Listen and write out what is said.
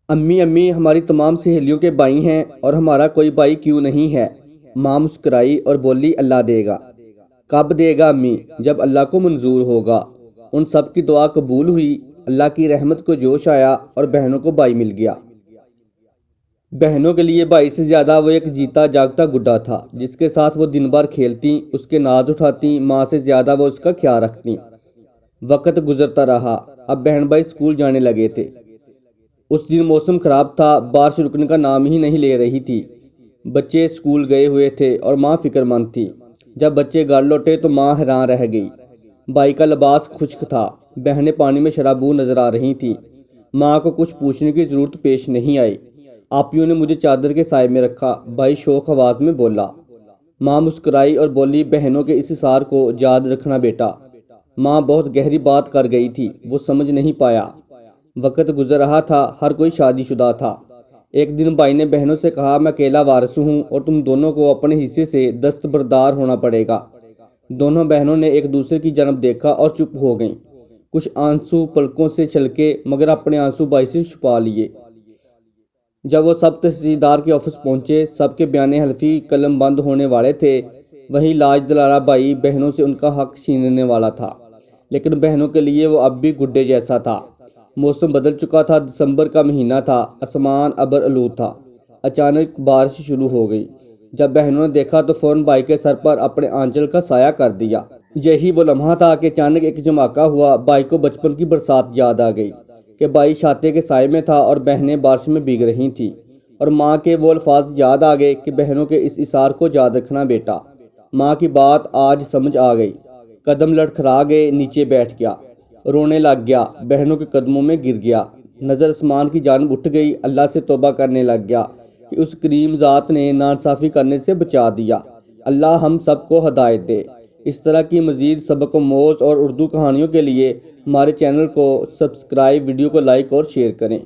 امی امی ہماری تمام سہیلیوں کے بھائی ہیں اور ہمارا کوئی بھائی کیوں نہیں ہے؟ ماں مسکرائی اور بولی اللہ دے گا۔ کب دے گا امی؟ جب اللہ کو منظور ہوگا۔ ان سب کی دعا قبول ہوئی، اللہ کی رحمت کو جوش آیا اور بہنوں کو بھائی مل گیا۔ بہنوں کے لیے بھائی سے زیادہ وہ ایک جیتا جاگتا گڈا تھا جس کے ساتھ وہ دن بھر کھیلتی، اس کے ناز اٹھاتی، ماں سے زیادہ وہ اس کا خیال رکھتی۔ وقت گزرتا رہا، اب بہن بھائی اسکول جانے لگے تھے۔ اس دن موسم خراب تھا، بارش رکنے کا نام ہی نہیں لے رہی تھی۔ بچے اسکول گئے ہوئے تھے اور ماں فکر مند تھی۔ جب بچے گھر لوٹے تو ماں حیران رہ گئی۔ بھائی کا لباس خشک تھا، بہنیں پانی میں شرابور نظر آ رہی تھیں۔ ماں کو کچھ پوچھنے کی ضرورت پیش نہیں آئی۔ آپیوں نے مجھے چادر کے سائے میں رکھا، بھائی شوق آواز میں بولا۔ ماں مسکرائی اور بولی بہنوں کے اس اثار کو یاد رکھنا بیٹا۔ ماں بہت گہری بات کر گئی تھی، وہ سمجھ نہیں پایا۔ وقت گزر رہا تھا، ہر کوئی شادی شدہ تھا۔ ایک دن بھائی نے بہنوں سے کہا میں اکیلا وارث ہوں اور تم دونوں کو اپنے حصے سے دستبردار ہونا پڑے گا۔ دونوں بہنوں نے ایک دوسرے کی جانب دیکھا اور چپ ہو گئیں۔ کچھ آنسو پلکوں سے چھلکے مگر اپنے آنسو بھائی سے چھپا لیے۔ جب وہ سب تحصیلدار کے آفس پہنچے، سب کے بیان حلفی قلم بند ہونے والے تھے۔ وہی لاج دلارا بھائی بہنوں سے ان کا حق چھیننے والا تھا، لیکن بہنوں کے لیے وہ اب بھی گڈے جیسا تھا۔ موسم بدل چکا تھا، دسمبر کا مہینہ تھا، آسمان ابر آلود تھا۔ اچانک بارش شروع ہو گئی۔ جب بہنوں نے دیکھا تو فوراً بھائی کے سر پر اپنے آنچل کا سایہ کر دیا۔ یہی وہ لمحہ تھا کہ اچانک ایک جھماکہ ہوا۔ بھائی کو بچپن کی برسات یاد آ گئی کہ بھائی چھاتے کے سائے میں تھا اور بہنیں بارش میں بھیگ رہی تھیں، اور ماں کے وہ الفاظ یاد آ گئے کہ بہنوں کے اس اثار کو یاد رکھنا بیٹا۔ ماں کی بات آج سمجھ آ گئی۔ قدم لڑکھڑا گئے، نیچے بیٹھ گیا، رونے لگ گیا، بہنوں کے قدموں میں گر گیا۔ نظر آسمان کی جانب اٹھ گئی، اللہ سے توبہ کرنے لگ گیا کہ اس کریم ذات نے ناانصافی کرنے سے بچا دیا۔ اللہ ہم سب کو ہدایت دے۔ اس طرح کی مزید سبق آموز اور اردو کہانیوں کے لیے ہمارے چینل کو سبسکرائب، ویڈیو کو لائک اور شیئر کریں۔